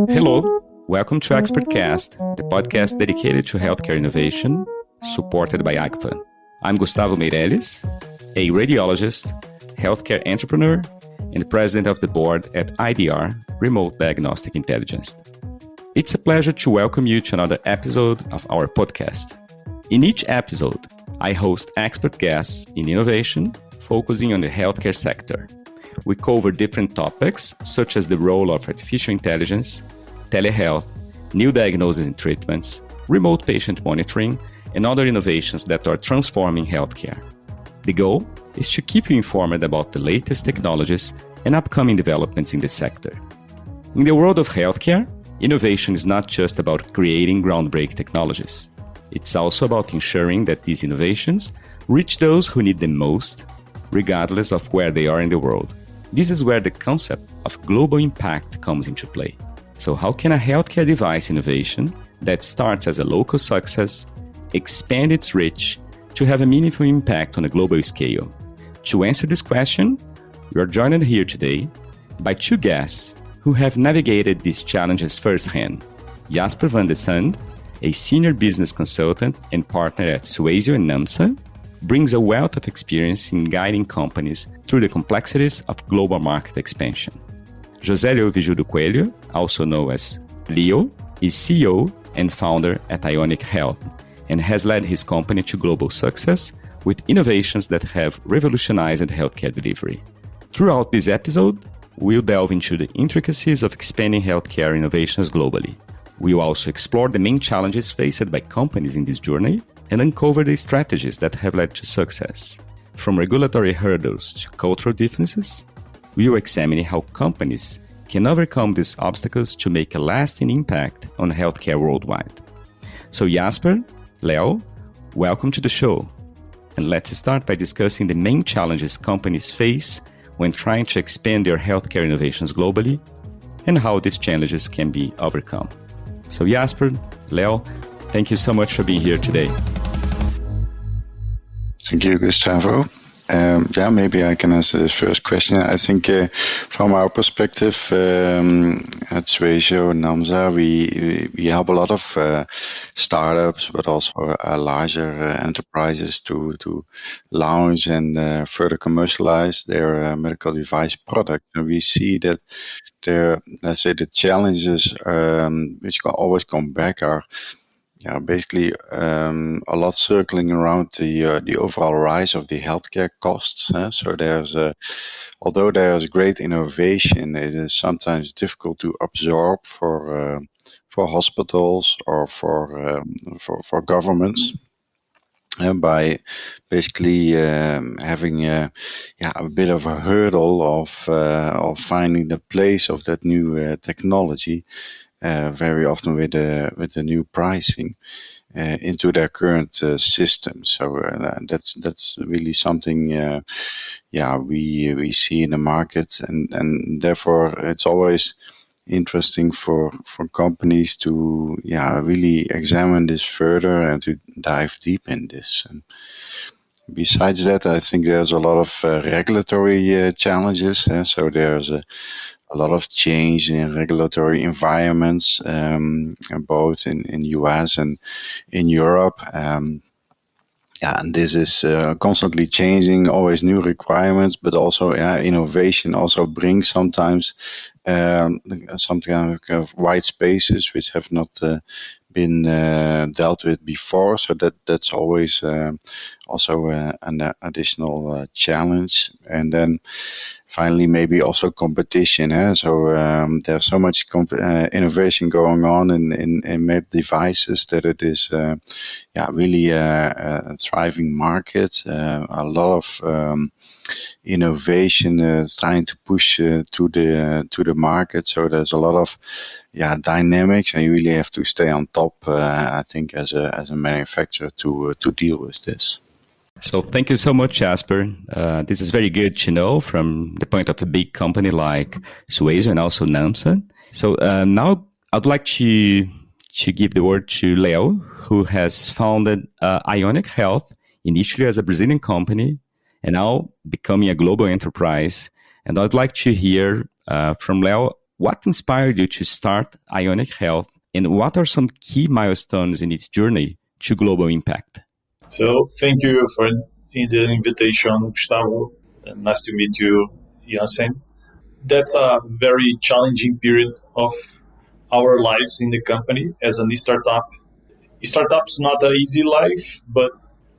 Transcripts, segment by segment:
Hello, welcome to ExpertCast, the podcast dedicated to healthcare innovation, supported by AGFA. I'm Gustavo Meirelles, a radiologist, healthcare entrepreneur, and president of the board at IDR, Remote Diagnostic Intelligence. It's a pleasure to welcome you to another episode of our podcast. In each episode, I host expert guests in innovation, focusing on the healthcare sector. We cover different topics, such as the role of artificial intelligence, telehealth, new diagnoses and treatments, remote patient monitoring, and other innovations that are transforming healthcare. The goal is to keep you informed about the latest technologies and upcoming developments in the sector. In the world of healthcare, innovation is not just about creating groundbreaking technologies. It's also about ensuring that these innovations reach those who need them most, regardless of where they are in the world. This is where the concept of global impact comes into play. So how can a healthcare device innovation that starts as a local success expand its reach to have a meaningful impact on a global scale? To answer this question, we are joined here today by two guests who have navigated these challenges firsthand. Jasper Van De Sande, a senior business consultant and partner at Suazio and Namsa, brings a wealth of experience in guiding companies through the complexities of global market expansion. José Leovigildo Coelho, also known as Leo, is CEO and founder at IONIC Health and has led his company to global success with innovations that have revolutionized healthcare delivery. Throughout this episode, we'll delve into the intricacies of expanding healthcare innovations globally. We'll also explore the main challenges faced by companies in this journey and uncover the strategies that have led to success. From regulatory hurdles to cultural differences, we will examine how companies can overcome these obstacles to make a lasting impact on healthcare worldwide. So Jasper, Leo, welcome to the show. And let's start by discussing the main challenges companies face when trying to expand their healthcare innovations globally and how these challenges can be overcome. So Jasper, Leo, thank you so much for being here today. Thank you, Gustavo. Maybe I can answer this first question. I think from our perspective at Suazio and Namsa, we help a lot of startups, but also larger enterprises to launch and further commercialize their medical device product. And we see that the challenges which always come back are basically a lot circling around the overall rise of the healthcare costs. So although there's great innovation, it is sometimes difficult to absorb for hospitals or for governments. By basically having a bit of a hurdle of finding the place of that new technology, very often with the new pricing into their current system. So that's really something we see in the market, and therefore it's always interesting for companies to really examine this further and to dive deep in this. And besides that, I think there's a lot of regulatory challenges. So there's a lot of change in regulatory environments, both in US and in Europe. And this is constantly changing, always new requirements, but also innovation also brings sometimes some kind of white spaces which have not been dealt with before. So that's always also an additional challenge. And then finally, maybe also competition. So there's so much innovation going on in med devices that it is really a thriving market. A lot of innovation trying to push to the market. So there's a lot of dynamics, and you really have to stay on top. I think as a manufacturer to deal with this. So thank you so much, Jasper. This is very good to know from the point of a big company like Suazio and also Namsa. So now I'd like to give the word to Leo, who has founded IONIC Health, initially as a Brazilian company, and now becoming a global enterprise And I'd like to hear from Leo, what inspired you to start IONIC Health, and what are some key milestones in its journey to global impact? So thank you for the invitation, Gustavo. Nice to meet you, Jansen. That's a very challenging period of our lives in the company as a startup. Startup's not an easy life, but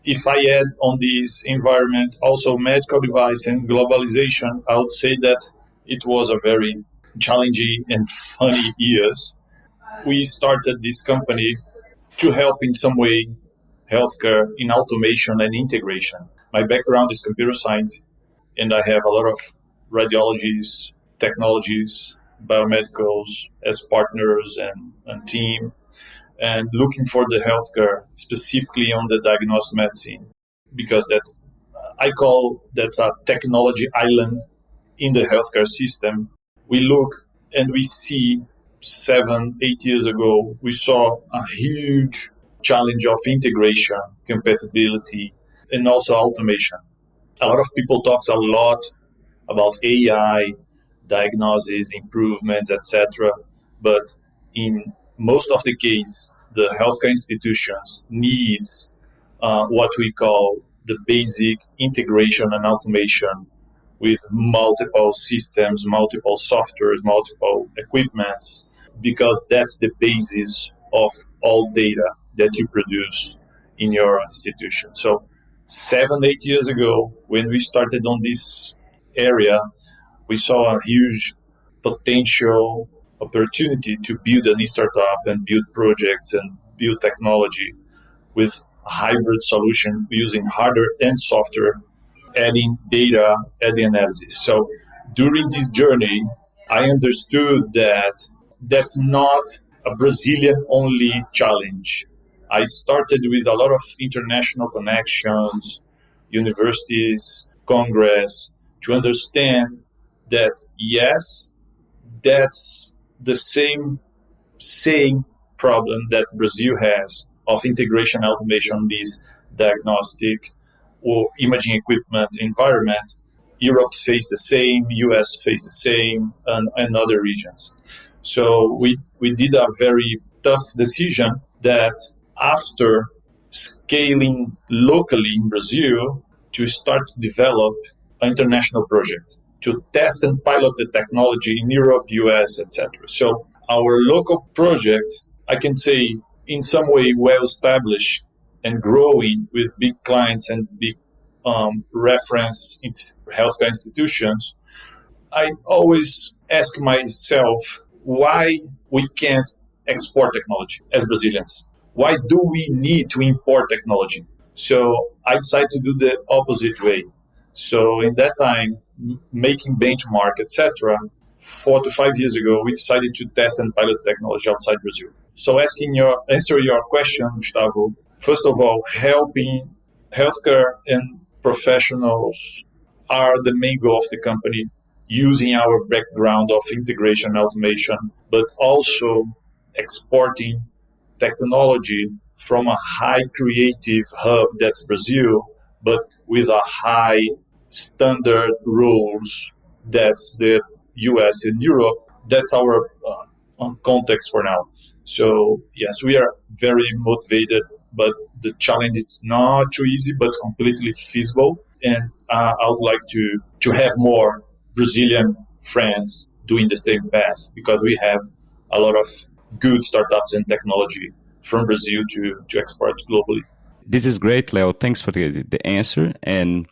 if I add on this environment also medical device and globalization, I would say that it was a very challenging and funny years. We started this company to help in some way healthcare in automation and integration. My background is computer science, and I have a lot of radiologies, technologies, biomedicals as partners and team, and looking for the healthcare, specifically on the diagnostic medicine, because I call that's a technology island in the healthcare system. We look and we see 7-8 years ago, we saw a huge challenge of integration, compatibility, and also automation. A lot of people talks a lot about AI, diagnosis, improvements, etc. But in most of the case, the healthcare institutions needs what we call the basic integration and automation with multiple systems, multiple softwares, multiple equipments, because that's the basis of all data that you produce in your institution. So 7-8 years ago, when we started on this area, we saw a huge potential opportunity to build a new startup and build projects and build technology with a hybrid solution using hardware and software, adding data, adding analysis. So during this journey, I understood that that's not a Brazilian only challenge. I started with a lot of international connections, universities, Congress, to understand that yes, that's the same problem that Brazil has of integration automation, this diagnostic or imaging equipment environment. Europe face the same, US face the same, and other regions. So we did a very tough decision that after scaling locally in Brazil, to start to develop an international project to test and pilot the technology in Europe, US, etc. So our local project, I can say, in some way well established and growing with big clients and big reference healthcare institutions. I always ask myself why we can't export technology as Brazilians. Why do we need to import technology? So I decided to do the opposite way. So in that time, making benchmark, etc., 4 to 5 years ago, we decided to test and pilot technology outside Brazil. So answer your question, Gustavo, first of all, helping healthcare and professionals are the main goal of the company, using our background of integration and automation, but also exporting technology from a high creative hub that's Brazil, but with a high standard rules that's the US and Europe. That's our context for now. So yes, we are very motivated, but the challenge is not too easy, but it's completely feasible. And I would like to have more Brazilian friends doing the same path, because we have a lot of good startups and technology from Brazil to export globally. This is great, Leo. Thanks for the answer. And,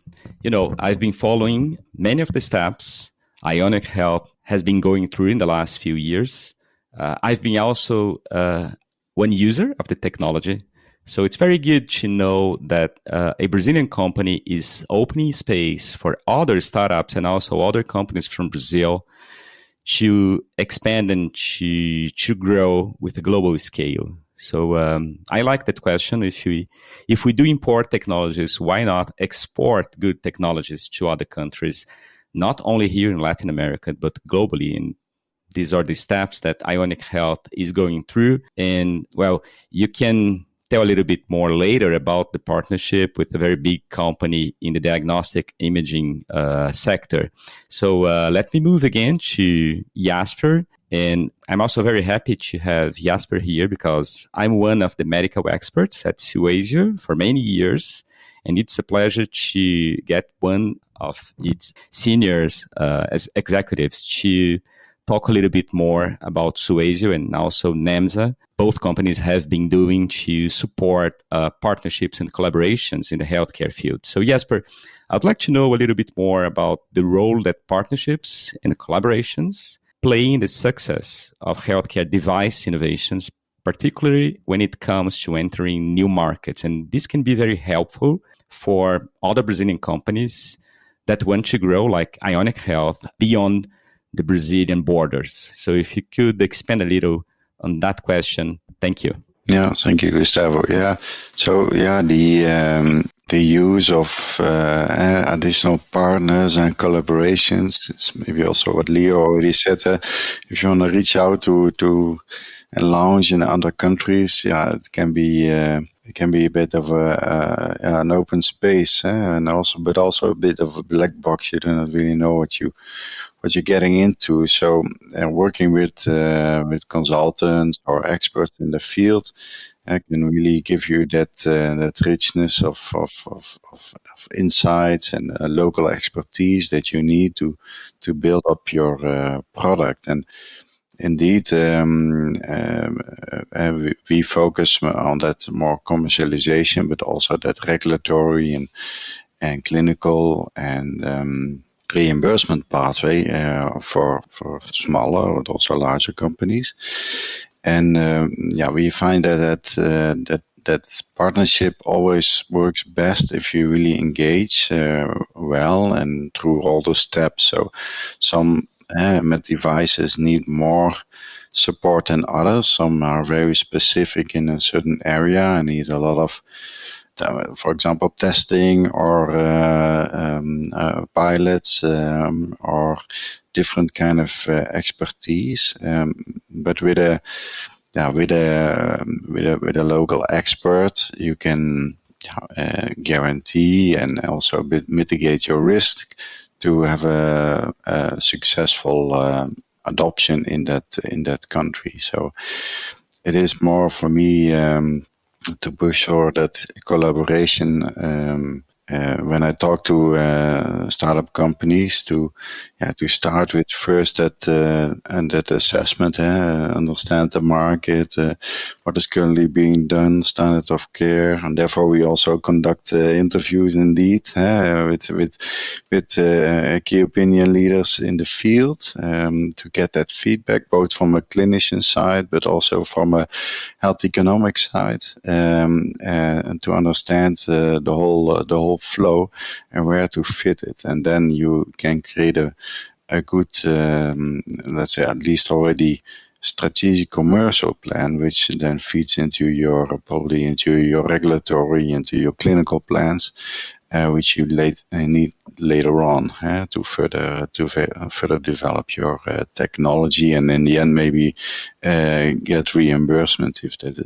I've been following many of the steps IONIC Health has been going through in the last few years. I've been also one user of the technology. So it's very good to know that a Brazilian company is opening space for other startups and also other companies from Brazil to expand and to grow with a global scale. So I like that question. If we do import technologies, why not export good technologies to other countries, not only here in Latin America, but globally? And these are the steps that IONIC Health is going through. And, well, you can tell a little bit more later about the partnership with a very big company in the diagnostic imaging sector. So let me move again to Jasper. And I'm also very happy to have Jasper here because I'm one of the medical experts at Suazio for many years. And it's a pleasure to get one of its seniors as executives to talk a little bit more about Suazio and also Namsa. Both companies have been doing to support partnerships and collaborations in the healthcare field. So Jasper, I'd like to know a little bit more about the role that partnerships and collaborations play in the success of healthcare device innovations, particularly when it comes to entering new markets. And this can be very helpful for other Brazilian companies that want to grow, like IONIC Health, beyond the Brazilian borders. So if you could expand a little on that question, thank you. Yeah, thank you, Gustavo. Yeah, so the use of additional partners and collaborations, it's maybe also what Leo already said. If you want to reach out to and launch in other countries, it can be a bit of an open space, and also a bit of a black box. You do not really know what you're getting into. So working with consultants or experts in the field can really give you that richness of insights and local expertise that you need to build up your product. And indeed, we focus on that more commercialization, but also that regulatory and clinical and reimbursement pathway for smaller but also larger companies. And we find that partnership always works best if you really engage well and through all the steps. So some med devices need more support than others. Some are very specific in a certain area and need a lot of, for example, testing or pilots or different kind of expertise. But with a local expert, you can guarantee and also mitigate your risk to have a successful adoption in that country. So it is more for me to push for that collaboration when I talk to startup companies to start with first that assessment, understand the market, what is currently being done, standard of care, and therefore we also conduct interviews indeed with key opinion leaders in the field to get that feedback both from a clinician side but also from a health economic side, and to understand the whole flow and where to fit it, and then you can create a good, let's say at least already strategic commercial plan, which then feeds into your regulatory, into your clinical plans, which you need later on to further develop your technology, and in the end maybe get reimbursement if that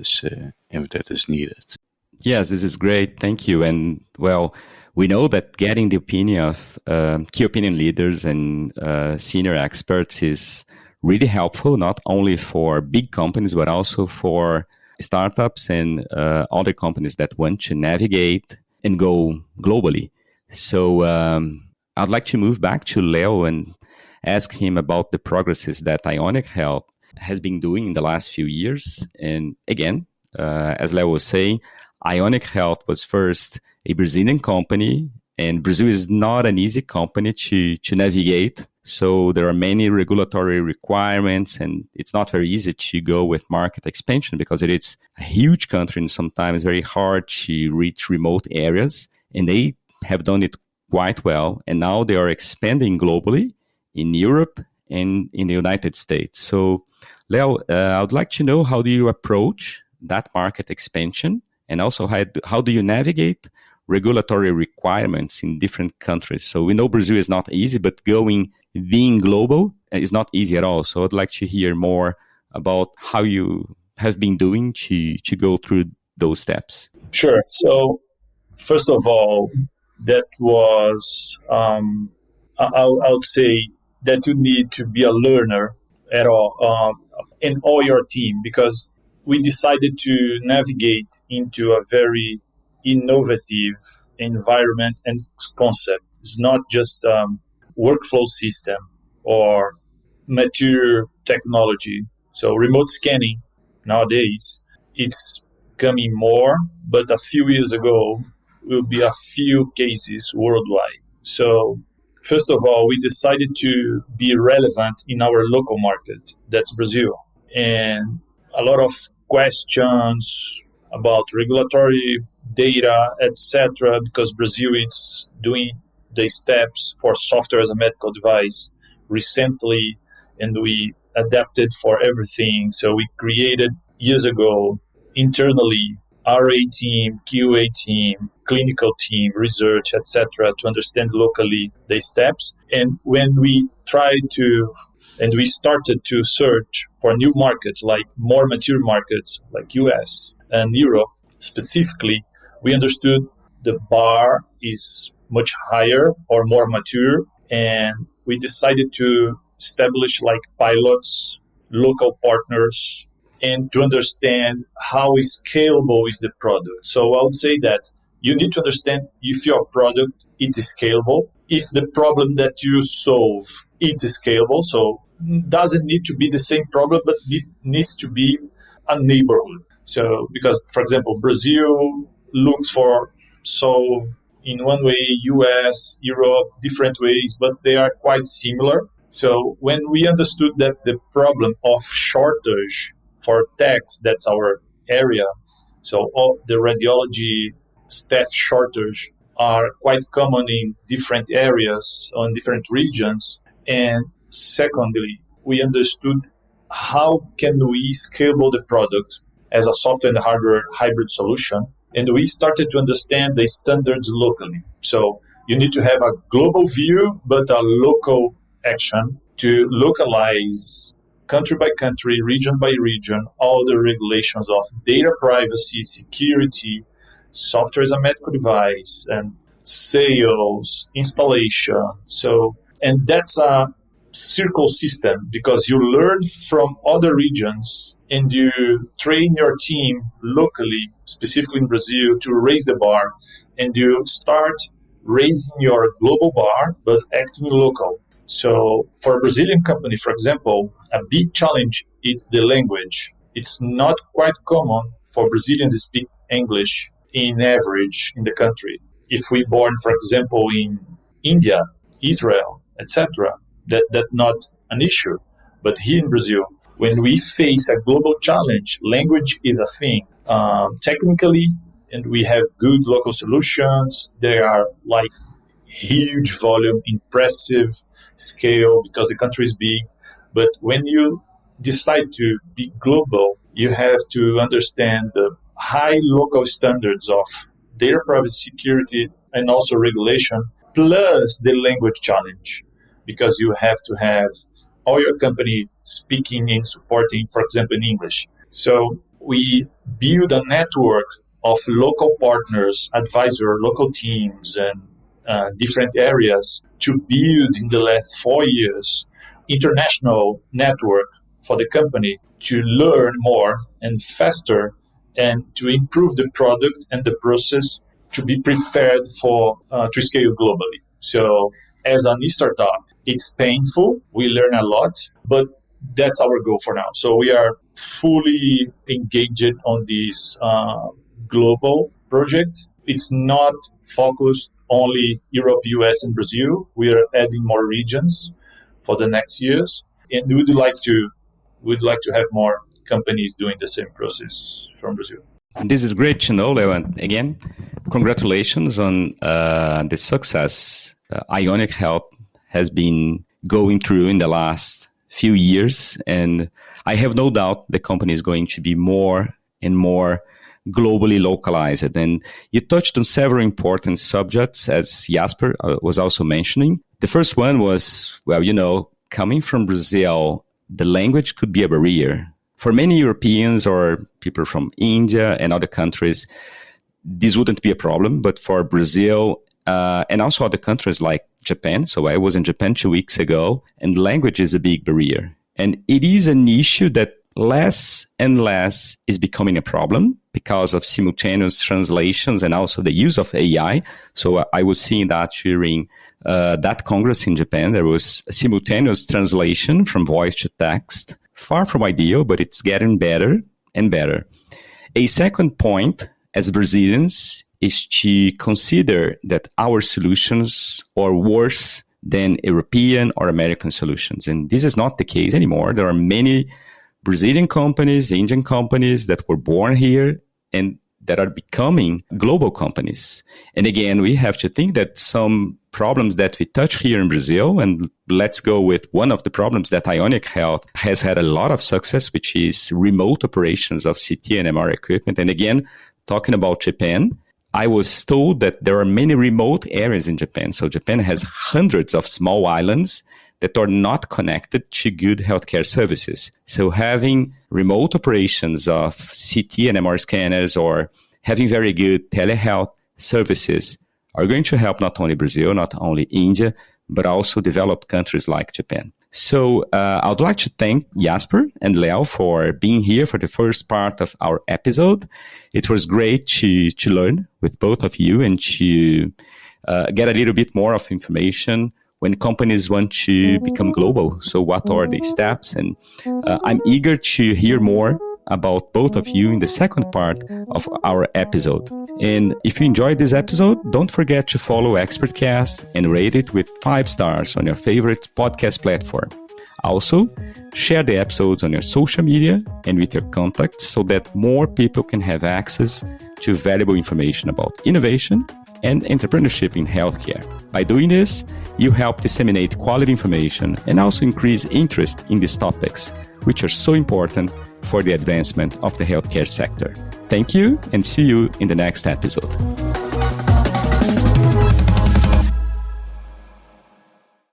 is needed. Yes, this is great. Thank you. And well, we know that getting the opinion of key opinion leaders and senior experts is really helpful, not only for big companies, but also for startups and other companies that want to navigate and go globally. So I'd like to move back to Leo and ask him about the progresses that IONIC Health has been doing in the last few years. And again, as Leo was saying, IONIC Health was first a Brazilian company, and Brazil is not an easy company to navigate. So there are many regulatory requirements, and it's not very easy to go with market expansion because it's a huge country and sometimes very hard to reach remote areas. And they have done it quite well. And now they are expanding globally in Europe and in the United States. So Leo, I would like to know, how do you approach that market expansion? And also, how do you navigate regulatory requirements in different countries? So we know Brazil is not easy, but being global is not easy at all. So I'd like to hear more about how you have been doing to go through those steps? Sure. So first of all, that was, I would say that you need to be a learner at all, in all your team, because we decided to navigate into a very innovative environment and concept. It's not just workflow system or mature technology. So remote scanning nowadays, it's coming more, but a few years ago will be a few cases worldwide. So first of all, we decided to be relevant in our local market, that's Brazil. And a lot of questions about regulatory data, etc., because Brazil is doing the steps for software as a medical device recently, and we adapted for everything. So we created years ago internally RA team, QA team, clinical team, research, etc., to understand locally the steps. And when we started to search for new markets, like more mature markets like US and Europe specifically, we understood the bar is much higher or more mature, and we decided to establish like pilots, local partners, and to understand how scalable is the product. So I would say that you need to understand if your product is scalable, if the problem that you solve is scalable. So it doesn't need to be the same problem, but it needs to be a neighborhood. So because, for example, Brazil looks for solve in one way, US, Europe, different ways, but they are quite similar. So when we understood that the problem of shortage for techs, that's our area, so all the radiology staff shortage are quite common in different areas, on different regions. And secondly, we understood how can we scale the product as a software and hardware hybrid solution. And we started to understand the standards locally. So you need to have a global view, but a local action to localize country by country, region by region, all the regulations of data privacy, security, software as a medical device, and sales, installation. So, and that's a circle system because you learn from other regions and you train your team locally, specifically in Brazil, to raise the bar, and you start raising your global bar, but acting local. So for a Brazilian company, for example, a big challenge is the language. It's not quite common for Brazilians to speak English in average in the country. If we born, for example, in India, Israel, etc., that's not an issue. But here in Brazil, when we face a global challenge, language is a thing. Technically, and we have good local solutions. They are like huge volume, impressive scale because the country is big. But when you decide to be global, you have to understand the high local standards of data privacy, security, and also regulation, plus the language challenge, because you have to have all your company speaking and supporting, for example, in English. So we build a network of local partners, advisor, local teams, and different areas to build in the last 4 years international network for the company to learn more and faster and to improve the product and the process to be prepared for to scale globally. So as a new startup, it's painful. We learn a lot, but that's our goal for now. So we are fully engaged on this global project. It's not focused only Europe, US, and Brazil. We are adding more regions for the next years, and we'd like to have more companies doing the same process from Brazil. This is great to know, Leo. And again, congratulations on the success IONIC Health has been going through in the last few years. And I have no doubt the company is going to be more and more globally localized. And you touched on several important subjects, as Jasper was also mentioning. The first one was, well, coming from Brazil, the language could be a barrier For many Europeans or people from India and other countries, this wouldn't be a problem. But for Brazil and also other countries like Japan, so I was in Japan 2 weeks ago, and language is a big barrier. And it is an issue that less and less is becoming a problem because of simultaneous translations and also the use of AI. So I was seeing that during that Congress in Japan. There was a simultaneous translation from voice to text. Far from ideal, but it's getting better and better. A second point, as Brazilians, is to consider that our solutions are worse than European or American solutions. And this is not the case anymore. There are many Brazilian companies, Indian companies that were born here and that are becoming global companies. And again, we have to think that some problems that we touch here in Brazil, and let's go with one of the problems that IONIC Health has had a lot of success, which is remote operations of CT and MR equipment. And again, talking about Japan, I was told that there are many remote areas in Japan. So Japan has hundreds of small islands that are not connected to good healthcare services. So having remote operations of CT and MR scanners or having very good telehealth services are going to help not only Brazil, not only India, but also developed countries like Japan. So I would like to thank Jasper and Leo for being here for the first part of our episode. It was great to learn with both of you and to get a little bit more of information when companies want to become global. So what are the steps? And I'm eager to hear more about both of you in the second part of our episode. And if you enjoyed this episode, don't forget to follow ExpertCast and rate it with 5 stars on your favorite podcast platform. Also, share the episodes on your social media and with your contacts so that more people can have access to valuable information about innovation and entrepreneurship in healthcare. By doing this, you help disseminate quality information and also increase interest in these topics, which are so important for the advancement of the healthcare sector. Thank you and see you in the next episode.